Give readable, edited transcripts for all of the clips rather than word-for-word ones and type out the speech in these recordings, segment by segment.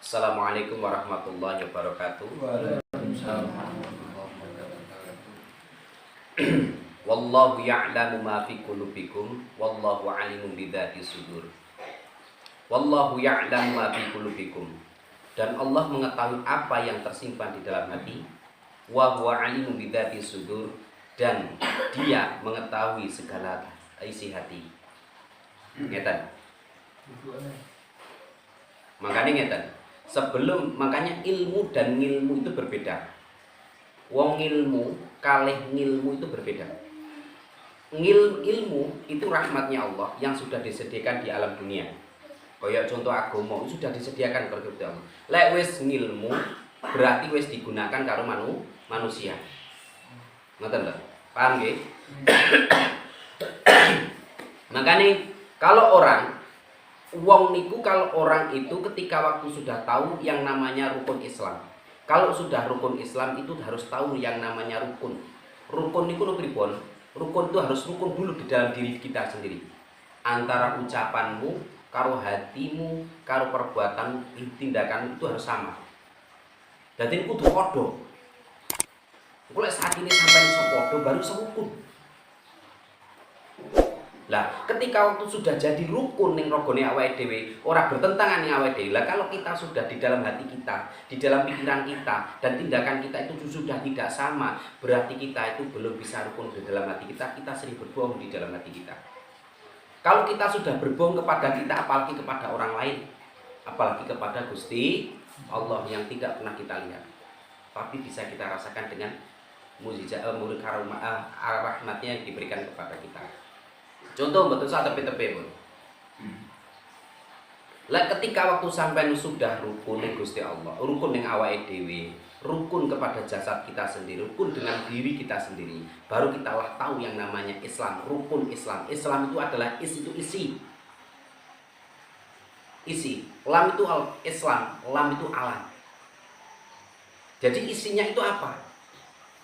Assalamualaikum warahmatullahi wabarakatuh. Waalaikumsalam warahmatullahi wabarakatuh. Wallahu ya'lamu ma fi qulubikum wallahu alimun bidzati sudur. Wallahu ya'lamu ma fi qulubikum. Dan Allah mengetahui apa yang tersimpan di dalam hati. Wa huwa alimun bidzati sudur, dan Dia mengetahui segala isi hati. Ngeten. Makanya ngeten. Makanya ilmu dan ngilmu itu berbeda. Wong ilmu kalih ngilmu itu berbeda. Ilmu itu rahmatnya Allah yang sudah disediakan di alam dunia. Kayak contoh agama itu sudah disediakan kalau kita. Lek wis ngilmu berarti wis digunakan karo manusia. Ngoten lho. Paham nggih? Makanya kalau orang itu ketika waktu sudah tahu yang namanya rukun Islam. Kalau sudah rukun Islam itu harus tahu yang namanya rukun. Rukun itu pripun? Rukun itu harus rukun dulu di dalam diri kita sendiri. Antara ucapanmu, karo hatimu, karo perbuatanmu, tindakanmu itu harus sama. Dadi kudu padha. Kula saat ini sampai iso padha baru rukun. Lah, ketika waktu sudah jadi rukun ning rogone awake dhewe, ora bertentangan ning awake dhewe. Lah kalau kita sudah di dalam hati kita, di dalam pikiran kita dan tindakan kita itu sudah tidak sama, berarti kita itu belum bisa rukun di dalam hati kita. Kita sering berbohong di dalam hati kita. Kalau kita sudah berbohong kepada kita, apalagi kepada orang lain, apalagi kepada Gusti Allah yang tidak pernah kita lihat, tapi bisa kita rasakan dengan mukjizat rahmatnya yang diberikan kepada kita. Contoh betul saat tepi-tepi pun. Lah ketika waktu sampai sudah rukun ning Gusti Allah, rukun ning awake dhewe, rukun kepada jasad kita sendiri, rukun dengan diri kita sendiri, baru kita lah tahu yang namanya Islam, rukun Islam. Islam itu adalah isi. Lam itu Islam, lam itu alam. Jadi isinya itu apa?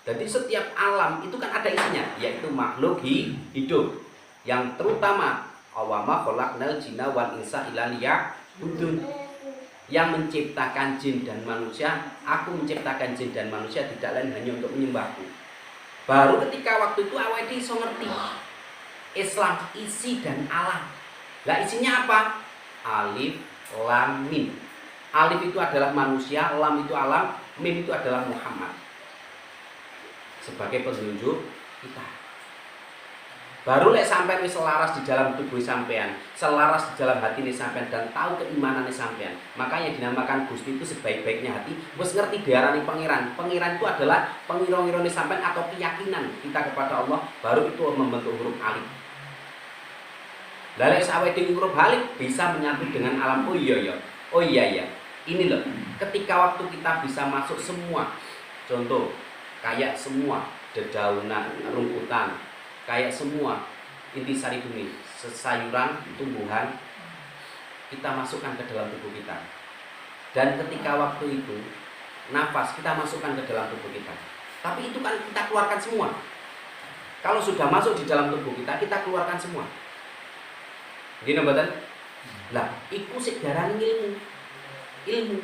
Jadi setiap alam itu kan ada isinya, yaitu makhluk hidup. Yang terutama awama khalaqnal jinna wal insa illa liya'budun. Yang menciptakan jin dan manusia, aku menciptakan jin dan manusia tidak lain hanya untuk menyembahku. Baru ketika waktu itu awake iso ngerti Islam isi dan alam. Lah isinya apa? Alif lam mim. Alif itu adalah manusia, lam itu alam, mim itu adalah Muhammad sebagai penunjuk kita. Baru lek sampean wis selaras di dalam tubuh sampean, selaras di dalam hati ini sampean dan tahu keimanan sampean. Maka yang dinamakan Gusti itu sebaik-baiknya hati, wis ngerti diarani pangeran. Pangeran itu adalah pengiro-ngirone sampean atau keyakinan kita kepada Allah, baru itu membentuk huruf alif. Lah lek awake dhewe huruf alif bisa menyatu dengan alam. Oh iya. Ini loh, ketika waktu kita bisa masuk semua. Contoh, kayak semua dedaunan, rumputan, kayak semua intisari bumi, sayuran, tumbuhan, kita masukkan ke dalam tubuh kita. Dan ketika waktu itu nafas kita masukkan ke dalam tubuh kita. Tapi itu kan kita keluarkan semua. Kalau sudah masuk di dalam tubuh kita keluarkan semua. Gini mboten? Lah, iku sik darani ilmu.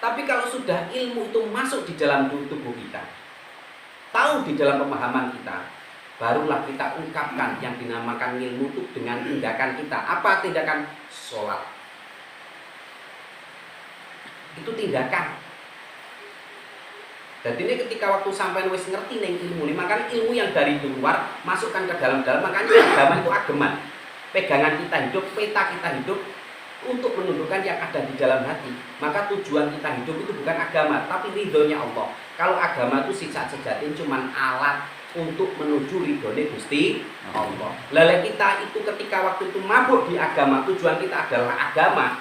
Tapi kalau sudah ilmu itu masuk di dalam tubuh kita, tahu di dalam pemahaman kita, barulah kita ungkapkan yang dinamakan ilmu itu dengan tindakan kita. Apa tindakan? Sholat. Itu tindakan. Jadi ini ketika waktu sampai wis ngerti ning ilmu ini, makanya ilmu yang dari luar masukkan ke dalam-dalam. Makanya agama itu ageman. Pegangan kita hidup, peta kita hidup untuk menundukkan yang ada di dalam hati. Maka tujuan kita hidup itu bukan agama, tapi ridhonya Allah. Kalau agama itu sifat sejati cuman alat untuk menuju ridhone Gusti Allah. Lele kita itu ketika waktu itu mabuk di agama, tujuan kita adalah agama,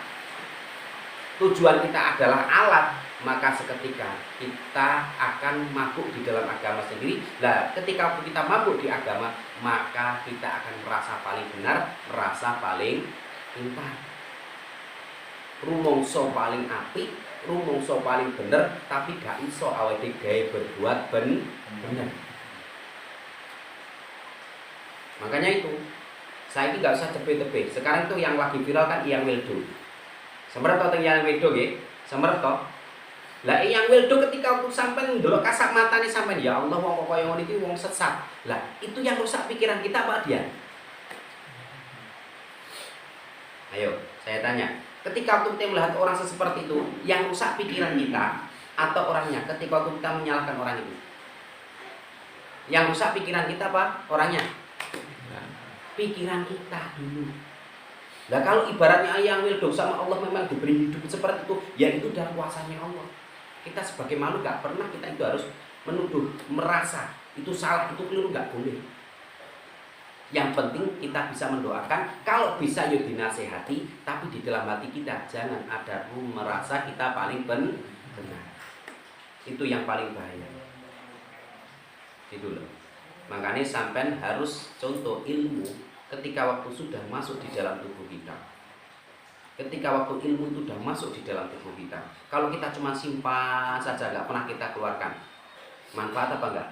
tujuan kita adalah alat, maka seketika kita akan mabuk di dalam agama sendiri. Nah, ketika waktu kita mabuk di agama, maka kita akan merasa paling benar, merasa paling pintar, rumongso paling apik, rumongso paling bener, tapi gak iso awake dhewe berbuat bener. Makanya itu, saya ini gak usah tepe-tepe. Sekarang itu yang lagi viral kan Iyang Wildo. Sebenarnya tau yang Wildo nggih. Semerep to. Lah yang wildo ketika waktu sampean ndelok kasat matane sampean, ya Allah wong kok kaya ngono iki wong sesat. Lah itu yang rusak pikiran kita apa dia? Ayo, saya tanya. Ketika waktu kita melihat orang seperti itu, yang rusak pikiran kita atau orangnya ketika waktu kita menyalahkan orang itu? Yang rusak pikiran kita apa? Orangnya? Pikiran kita dulu. Lah kalau ibaratnya yang wildo sama Allah memang diberi hidup seperti itu, ya itu dari kuasanya Allah. Kita sebagai makhluk gak pernah kita itu harus menuduh, merasa itu salah, itu keliru, gak boleh. Yang penting kita bisa mendoakan, kalau bisa ya dinasehati, tapi di dalam hati kita jangan ada merasa kita paling benar. Itu yang paling bahaya. Itu loh. Makanya sampean harus contoh ilmu ketika waktu sudah masuk di dalam tubuh kita. Ketika waktu ilmu itu sudah masuk di dalam tubuh kita, kalau kita cuma simpan saja, nggak pernah kita keluarkan, manfaat apa enggak?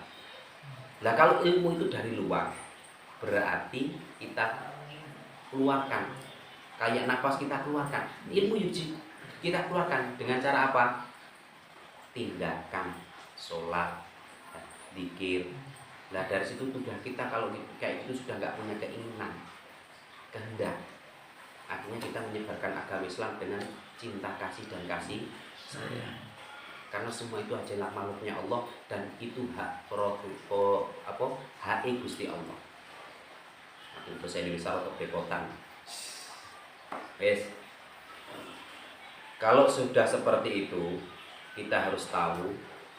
Nah kalau ilmu itu dari luar, berarti kita keluarkan, kayak nafas kita keluarkan, ilmu kita keluarkan dengan cara apa? Tindakan, sholat, zikir. Nah dari situ sudah kita kalau kayak itu sudah nggak punya keinginan, kehendak. Akhirnya kita menyebarkan agama Islam dengan cinta kasih dan kasih sayang. Karena semua itu adalah makhluknya Allah dan itu hak hak Gusti Allah. Itu bahasa Indonesia atau bepotan. Yes. Kalau sudah seperti itu, kita harus tahu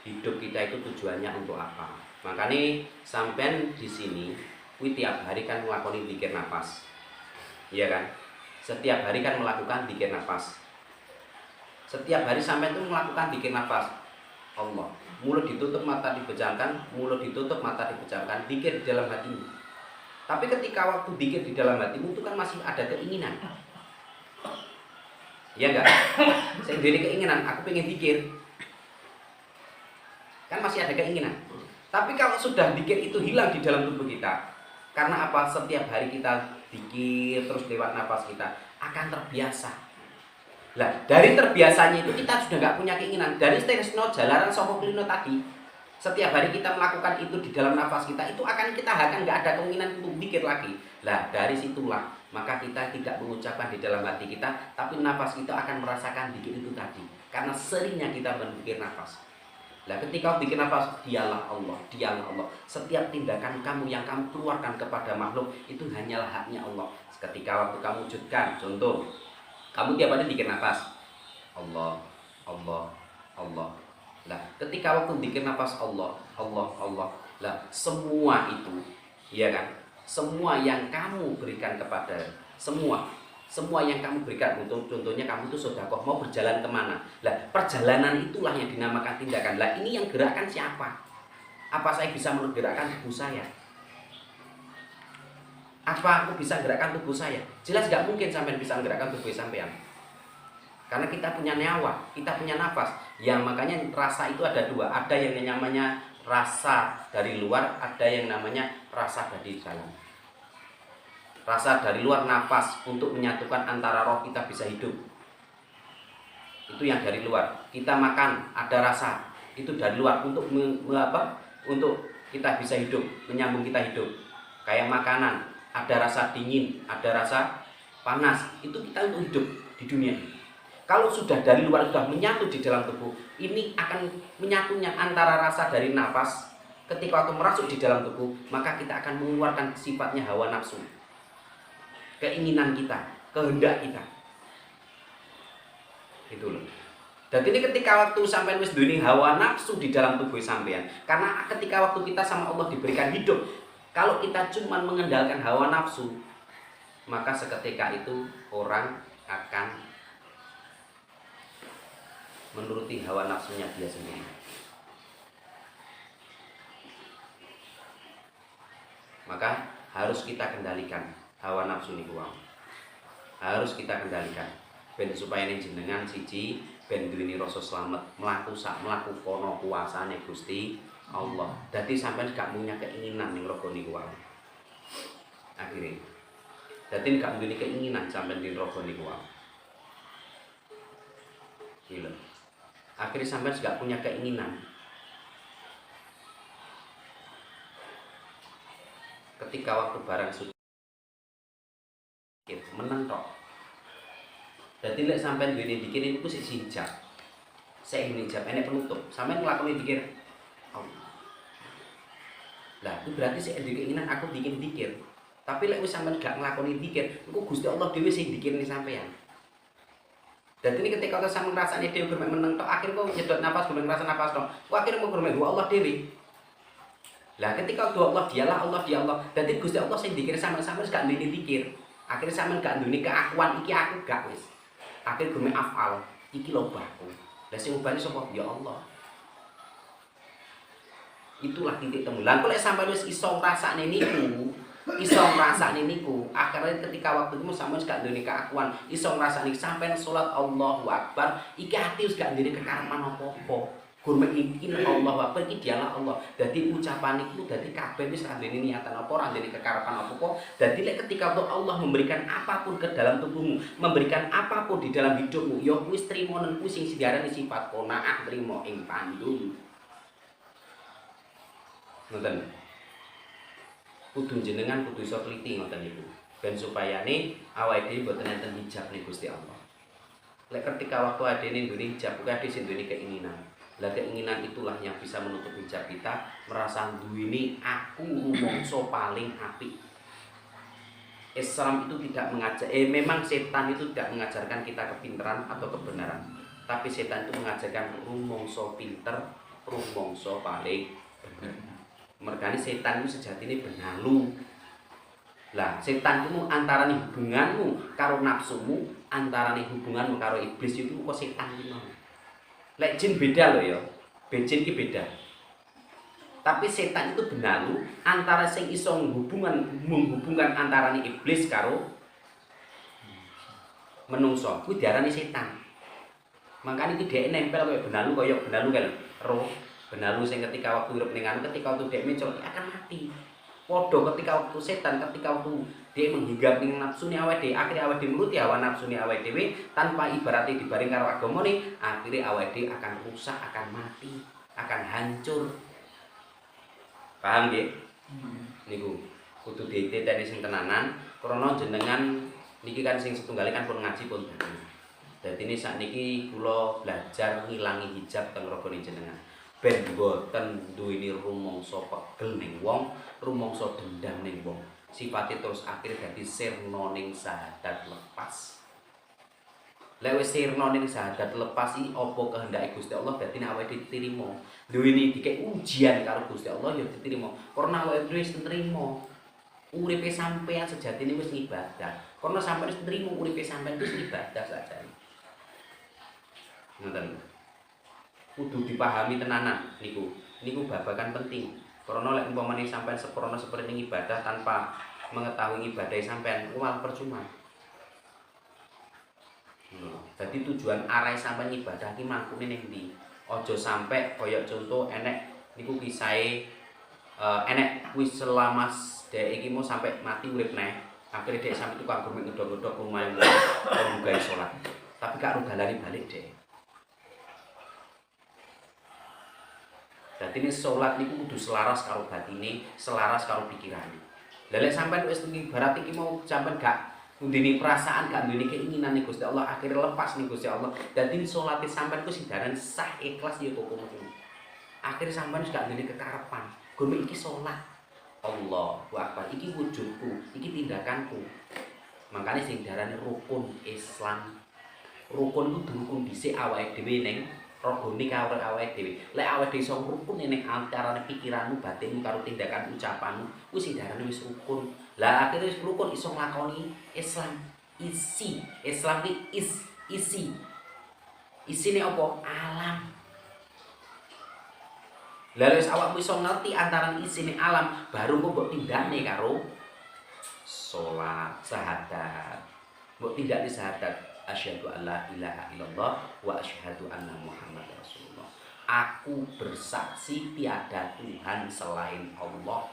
hidup kita itu tujuannya untuk apa. Makanya sampean di sini, tiap hari kan melakukan zikir nafas, iya kan? Setiap hari kan melakukan zikir nafas. Setiap hari sampai itu melakukan zikir nafas. Allah, mulut ditutup, mata dipejamkan, mulut ditutup, mata dipejamkan, zikir di dalam hatimu. Tapi ketika waktu zikir di dalam hatimu itu kan masih ada keinginan. Iya enggak? Saya sendiri keinginan, aku pengen zikir. Kan masih ada keinginan. Tapi kalau sudah zikir itu hilang di dalam tubuh kita, karena apa? Setiap hari kita zikir terus lewat nafas kita akan terbiasa. Lah dari terbiasanya itu kita sudah nggak punya keinginan. Dari stresno jalaran sokoklino tadi, setiap hari kita melakukan itu di dalam nafas kita, itu akan kita akan nggak ada keinginan untuk zikir lagi. Lah dari situlah maka kita tidak mengucapkan di dalam hati kita, tapi nafas kita akan merasakan zikir itu tadi. Karena seringnya kita berpikir nafas. Nah ketika bikin nafas, dialah Allah, dialah Allah. Setiap tindakan kamu yang kamu keluarkan kepada makhluk itu hanyalah haknya Allah. Ketika waktu kamu wujudkan, contoh, kamu tiap hari bikin nafas, Allah, Allah, Allah. Nah ketika waktu bikin nafas Allah, Allah, Allah. Nah semua itu, ya kan? Semua yang kamu berikan kepada semua yang kamu berikan, untuk contohnya kamu itu sedekah mau berjalan kemana, lah perjalanan itulah yang dinamakan tindakan. Lah ini yang gerakan siapa? Apa saya bisa menggerakkan tubuh saya? Apa aku bisa gerakkan tubuh saya? Jelas gak mungkin sampai bisa menggerakkan tubuh sampean. Karena kita punya nyawa, kita punya nafas. Yang makanya rasa itu ada dua, ada yang namanya rasa dari luar, ada yang namanya rasa dari dalam. Rasa dari luar, nafas untuk menyatukan antara roh kita bisa hidup, itu yang dari luar. Kita makan ada rasa, itu dari luar untuk untuk kita bisa hidup, menyambung kita hidup. Kayak makanan ada rasa dingin, ada rasa panas, itu kita untuk hidup di dunia. Kalau sudah dari luar sudah menyatu di dalam tubuh, ini akan menyatunya antara rasa dari nafas. Ketika waktu merasuk di dalam tubuh, maka kita akan mengeluarkan sifatnya hawa nafsu, keinginan kita, kehendak kita. Itu loh. Dan ini ketika waktu sampai wis duweni hawa nafsu di dalam tubuh sampean. Karena ketika waktu kita sama Allah diberikan hidup, kalau kita cuma mengendalikan hawa nafsu, maka seketika itu orang akan menuruti hawa nafsunya dia sendiri. Maka harus kita kendalikan hawa nafsu niku wae. Harus kita kendalikan ben supaya ning jenengan siji ben duweni rasa slamet mlaku kono kuasane Gusti Allah. Dadi sampean gak punya keinginan ning rogo niku wae. Akhire dadi gak duweni keinginan sampean ning rogo niku wae. Gitu. Akhirnya sampai nggak punya keinginan. Ketika waktu barang suci menang tok. Jadi lek sampai duwe bikin itu sik hijab. Saya ingin hijab, enek penutup. Sampai ngelakoni pikir, Allah. Lah itu berarti saya ada keinginan aku bikin pikir. Tapi lek wis sampean gak nglakoni pikir, engko Gusti Allah dhewe sing bikin sampean. Dan ini ketika kita sampean ngrasani dhewe gurmek meneng tok, akhir kok nyedot nafas gurmek ngrasa nafas tok. Kok akhir mau gurmek Allah dhewe. Lah ketika dua Allah dialah Allah dia Allah. Dadi Gusti Allah sing dikir sampean gak duwe pikir. Akhirnya sampean gak duwe keakuan iki aku gak wis. Akhir gurmek afal, iki lho baku. Lah sing ubane sapa? Ya Allah. Itulah titik temu. Lah kok lek sampean wis iso ngrasakne niku, akhirnya ketika waktu itu sampean gak duwe keakuan, iso ngrasakne sampean salat Allahu Akbar, iki ati wis gak duwe kekarepan apa-apa. Gurmek iki Allahu Akbar iki dialah Allah. Dadi ucapan iku dadi kabeh wis ra duwe niatan apa, ra duwe kekarepan apa-apa. Dadi lek ketika Allah memberikan apapun ke dalam tubuhmu, memberikan apapun di dalam hidupmu, ya wis trimo nang kuwi sing diarani sifat qanaah, trimo ing pandum. Ngoten. Kudu jenengan kudu iso teliti ngoten niku. Ben supayane awake dhewe boten enten hijab ning Gusti Allah. Lek ketika waktu adene duwe hijab, kuwi ade sing duwe keinginan. Lah keinginan itulah yang bisa menutup hijab kita, merasa duweni aku rumangsa paling apik. Islam itu tidak mengajar, memang setan itu tidak mengajarkan kita kepintaran atau kebenaran, tapi setan itu mengajarkan rumangsa pinter, rumangsa paling bener. Mergane setan itu sejatine benalu. Lah setan itu antarane hubunganmu karo nafsumu, antarane hubunganmu karo iblis itu kok setan iki mau. Lek jin beda loh ya. Jin ki beda. Tapi setan itu benalu antara sing iso menghubungkan antarane iblis karo menungso. Kuwi diarani setan. Makanya iki dhek nempel koyo benalu kan. Roh benalu sing ketika waktu urip ning anu, ketika waktu dhek mencol akan mati. Padha ketika waktu setan, ketika waktu dia menghinggap ning nafsune awake dhewe, akhire awake dhewe nuruti hawa nafsune awake dhewe tanpa ibaratnya dibaring karo agamane, akhire awake dhewe akan rusak, akan mati, akan hancur. Paham nggih? Niku kudu diteteni sing tenanan, krana jenengan niki kan sing setunggal kan pun ngaji pun dadi. Dadi ini sakniki kula belajar ngilangi hijab teng ragane jenengan. Ben boten duweni rumangsa pegel ning wong, rumangsa dendam ning wong. Sifatnya terus akhir dadi sirna ning sahadat lepas. Lek wis sirna ning sahadat lepas iki apa kehendake Gusti Allah dadi nek awake diterima. Duweni dikek ujian karo Gusti Allah ya diterima. Karena awake dhewe wis nrimo. Uripe sampean sejatine wis ibadah. Karena sampean wis nrimo uripe sampean wis ibadah saja. Ngoten. Kudu dipahami tenanan niku. Niku babagan penting. Karena lek umpamane sampean seprono seperti ibadah tanpa mengetahui ibadah sampean, malah percuma. Jadi tujuan arah sampean ibadah ki mangkune ning ndi? Aja sampe kaya contoh enek niku kisahe enek wis selama dhek iki mau sampe mati urip neh. Akhire dhek sampe tukang gurmet ngedok-ngedok lumayan gawe salat. Tapi gak ro dalane balik dhek. Dadi ini salat niku kudu selaras karo batine, selaras karo pikirane. Lah lek sampean wis ibarat iki mau sampean gak ndini perasaan, gak ndini keinginan ning Gusti Allah, akhirnya lepas ning Gusti Allah. Dadi salate sampean ku sidaran sah ikhlas ya kok ngono. Akhire sampean gak ndini kekarepan. Gurme iki salat. Allahu Akbar, iki wujudku, iki tindakanku. Makane sing diarani rukun Islam. Rukun ku durukun dhisik awake dhewe ning rogone karo awake dhewe. Lek awake dhewe iso rukun ning antarane pikiranmu, batinmu karo tindakan ucapanmu, kuwi sing diarani wis rukun. Lah akhire wis rukun iso nglakoni Islam. Isi, Islam ki isi. Isine apa? Alam. Lah wis awakmu iso ngerti antarane isine alam, baru kok mbok tindakne karo salat, syahadat. Mbok tindakne syahadat. Asyhadu alla ilaha illallah wa asyhadu anna Muhammadar Rasulullah. Aku bersaksi tiada Tuhan selain Allah.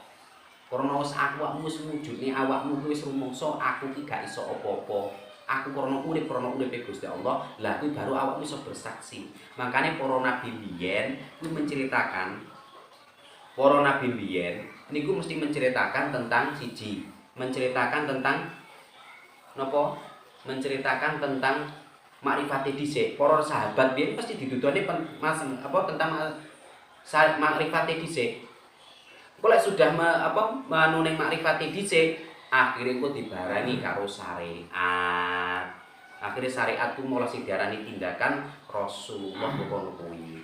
Karena wis awakmu wis wujudne awakmu wis rumangsa aku ki gak iso apa-apa. aku krana uripe Gusti Allah, lah kuwi baru awakmu iso bersaksi. Makane para nabi biyen kuwi menceritakan para nabi biyen niku mesti menceritakan tentang siji, menceritakan tentang napa? Menceritakan tentang makrifate dhisik. Para sahabat biyen pasti didudoni tentang makrifate dhisik. Kok lek sudah menune makrifate dhisik, akhire kok dibarani karo syariat. Akhire syariat ku malah sing diarani tindakan Rasulullah ngono kuwi.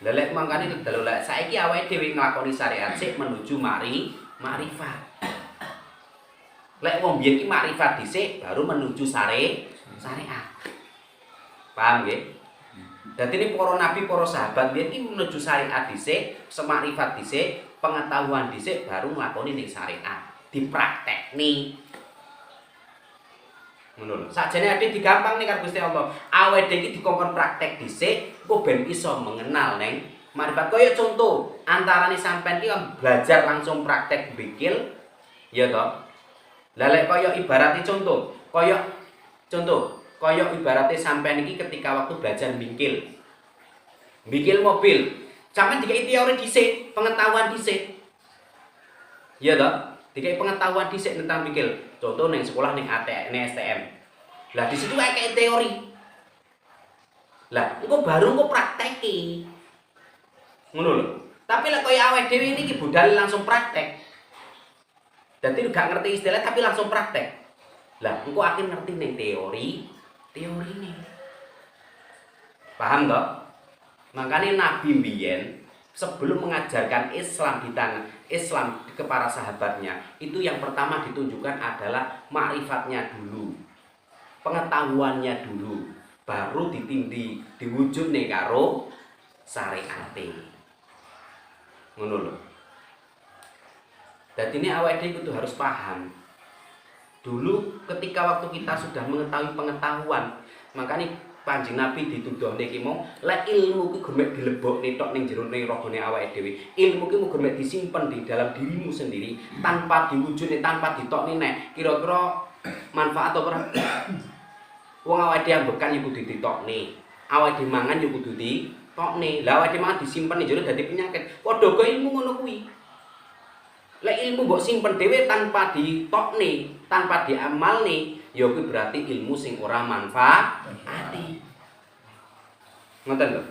Lah lek mangkane lek saiki awake dhewe nglakoni syariat sik menuju makrifat. Lek wong biyen ki makrifat dhisik baru menuju syariat. Paham nggih? Dadi ini para nabi, para sahabat biyen ki menuju syariat dhisik, semakrifat dhisik, pengetahuan dhisik baru nglakoni ning syariat, dipraktekni. Ngono lho. Sakjane ade digampang ning karo Gusti Allah. Awake dhewe iki dikongkon praktek dhisik, kok ben iso mengenal ning makrifat. Kaya contoh, antarane sampean ki belajar langsung praktek bikil, ya toh. Lah lek kaya ibarate contoh, kaya ibaratnya sampean iki ketika waktu belajar bikil mobil, sampean dikai teori dhisik, pengetahuan dhisik. Iya toh? Dikai pengetahuan dhisik tentang bikil. Contoh ning sekolah ning STM. Lah di situ kayak teori. Lah, engko baru engko prakteki. Ngono lho. Tapi lek kaya awake dhewe niki budal langsung praktek. Dadi gak ngerti istilah tapi langsung praktek. Lah, engko akhir ngerti ning teori ini. Paham toh? Makanya Nabi mbiyen sebelum mengajarkan Islam ke para sahabatnya, itu yang pertama ditunjukkan adalah makrifatnya dulu, pengetahuannya dulu, baru diwujudne karo syariate. Ngono lho. Dadi ini awake dhewe kudu harus paham. Dulu ketika waktu kita sudah mengetahui pengetahuan, makanya Kanjeng Nabi dituduhne iki mau lek ilmu ku gemek dilebokne tok ning jero ning ragane awake dhewe. Ilmu ki mung gemek disimpen di dalam dirimu sendiri tanpa diwujudne, tanpa ditokne nek kira-kira manfaat apa ora. Wong awake dhewe ambekan ya kudu ditokne. Awake dhewe mangan ya kudu ditokne. Lah awake dhewe mangan disimpen ning jero dadi penyakit. Padha kaya ilmu ngono kuwi. Lek ilmu mbok simpen dhewe tanpa ditokne, tanpa diamalne, ya kuwi berarti ilmu sing ora manfaati. Ngoten lho.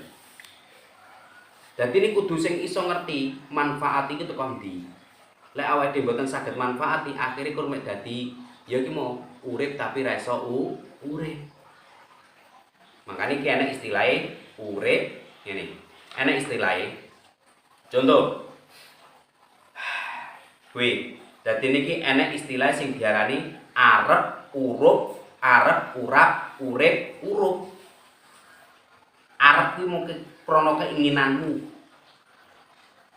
Dadi ini kudu sing iso ngerti manfaat iki teko ndi. Lek awake dhewe mboten saged manfaati, akhire kur mek dadi ya iki mau urip tapi ra iso urip. Makane iki ana istilahe urip ngene. Ana istilahe. Contoh kuwi. Dadi niki enek istilah sing diarani arep urip, arep urap, urip, urup. Arep ki mung krana keinginanmu.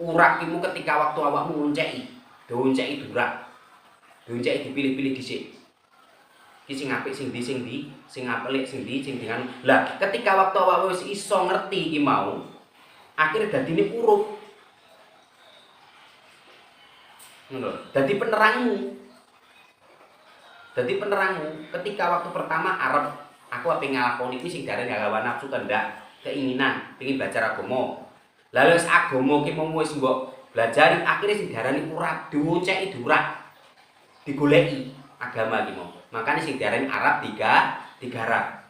Urap ki mung ketika waktu awakmu ngonceki, dionceki durak. Dionceki dipilih-pilih dhisik. Ki sing apik sing ndi, sing apik sing ndi, sing dengan. Lah, ketika waktu awakmu wis iso ngerti iki mau, akhire dadine urup. Ngono. Dadi penerangmu ketika waktu pertama arep aku ape nglakoni iki sing diarani hawa nafsu kendak keinginan pengin belajar agama. Lalu wis agama ki mung wis mbok belajari akhire sing diarani urap diuceki durak digoleki agama ki mau. Makane sing diarani Arab digarap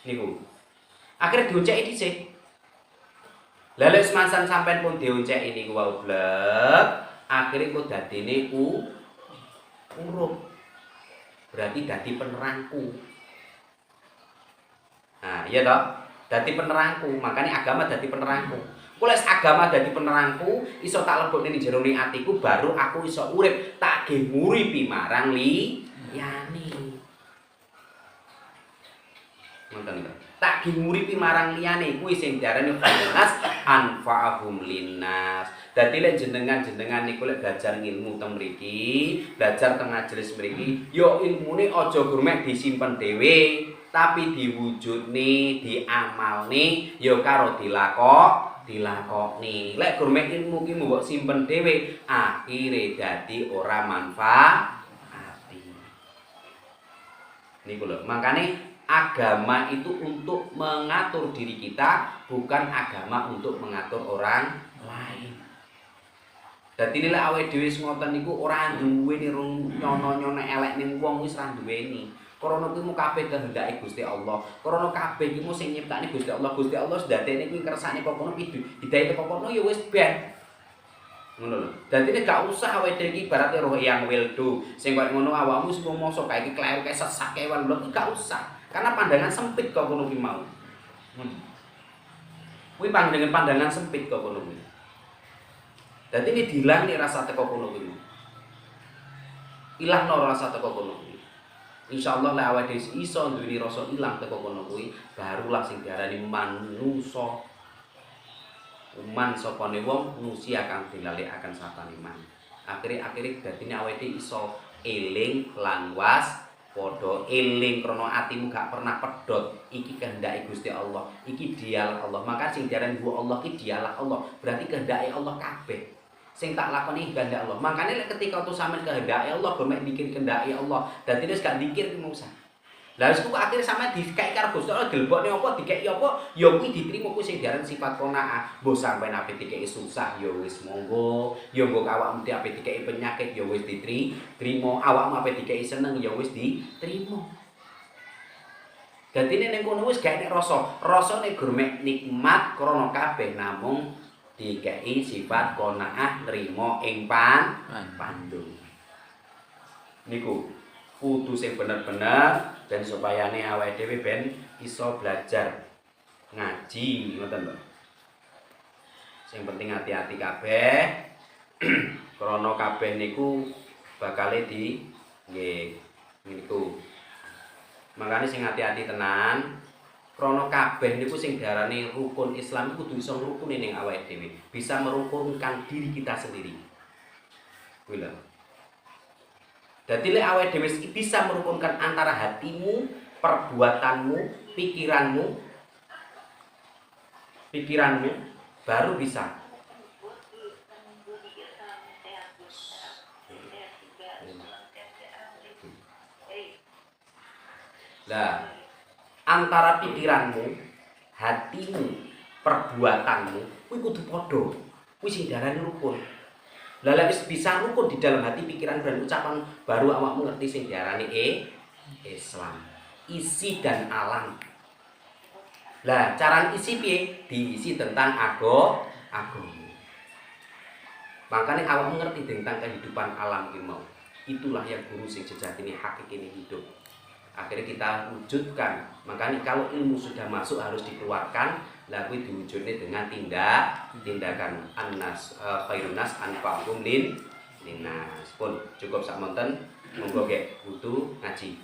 niku. Akhire diuceki dhisik. Lalu semansan sampean pun diuceki niku wau blek. Akhirnya kok dadine urup. Berarti dadi penerangku. Nah, iya toh? Dadi penerangku, makanya agama dadi penerangku. Kok lek agama dadi penerangku, iso tak lebokne ning jero atiku baru aku iso urip, tak ge nguripi marang liyane. Ngoten lho. Tak ge nguripi marang liyane kuwi sing diarani khairas anfa'ahum linnas. Dadi lek jenengan niku lek belajar ilmu teng mriki, belajar teng majelis mriki, yo ilmune aja gurmek disimpen dhewe, tapi diwujudne, diamalne yo karo dilakokne. Lek gurmek ilmu ki mbok simpen dhewe, akhire dadi ora manfaati. Niku lho, makane agama itu untuk mengatur diri kita, bukan agama untuk mengatur orang lain. Dadi lek awake dhewe ngoten niku ora duweni nyono-nyono elek ning wong wis ora duweni. Krana kuwi mung kabeh kehendake Gusti Allah. Krana kabeh iki mung sing nyiptakne Gusti Allah. Gusti Allah sedadene kuwi kersane kok kono hidayah kok kono ya wis ben. Ngono lho. Dadi nek gak usah awake dhewe iki ibarate roh yang wildo. Sing koyo ngono awakmu wis mongso kae iki kleru kae sesak kewan lho gak usah. Karena pandangan sempit kok kono ki mau. Kuwi pandangan sempit kok kono kuwi. Dadi ini dilang nih rasa teko kono kuwi. Ilahno rasa teko kono kuwi. Insyaallah lek awake dhewe iso duweni rasa ilang teko kono kuwi, barulah sing diarani manusa. Uman sopane wong nusi akan dilalekaken sapane man. Akhire dadine awake dhewe iso eling lan padha eling krana atimu gak pernah pedhot. Iki kehendake Gusti Allah, iki dialah Allah. Maka sing diarani Allah iki dialah Allah, berarti kehendake Allah kabeh. Sing tak lakoni kehendak Allah. Makanya ketika tu sampean kehendake Allah, gomek mikir kehendake Allah. Dadi wis gak mikir ki usah. Lah wis kok akhire sampean dikeki karo Gusti Allah dilebokne apa, dikeki apa, ya kuwi diterima kuwi sing diaran sifat qanaah. Mbok sampean ape dikeki susah ya wis monggo, ya mbok awakmu ape dikeki penyakit ya wis diterima, awakmu ape dikeki seneng ya wis diterima. Dadi nek kono wis gak enek rasane gomek nikmat krana kabeh namung dikei sifat qanaah nrimo ing pandu. Niku kudu sing bener-bener ben supayane awake dhewe ben iso belajar ngaji ngoten lho. Sing penting hati-hati kabeh krana kabeh niku bakale nggih niku. Makane sing hati-hati tenan. Krana kabeh niku sing diarani rukun Islam iku kudu iso ngrukuni ning awake dhewe, bisa merukunkan diri kita sendiri. Kuwi lho. Dadi lek awake dhewe bisa merukunkan antara hatimu, perbuatanmu, pikiranmu baru bisa. Lah antara pikiranmu, hatimu, perbuatanmu, kuwi kudu padha. Kuwi sing diarani rukun. Lah lek wis bisa rukun di dalam hati, pikiran dan ucapan, baru awakmu ngerti sing diarani Islam. Isi dan alam. Lah cara isi piye? Diisi tentang agama. Makanya awakmu ngerti tentang kehidupan alam ki mau. Itulah yang guru sing sejatine hakikine hidup. Akhirnya kita wujudkan. Makanya kalau ilmu sudah masuk harus dikeluarkan, lalu diwujudnya dengan tindakan annas khairun nas anfa'uhum linnas. Pun cukup sak monten monggo gek wudu ngaji.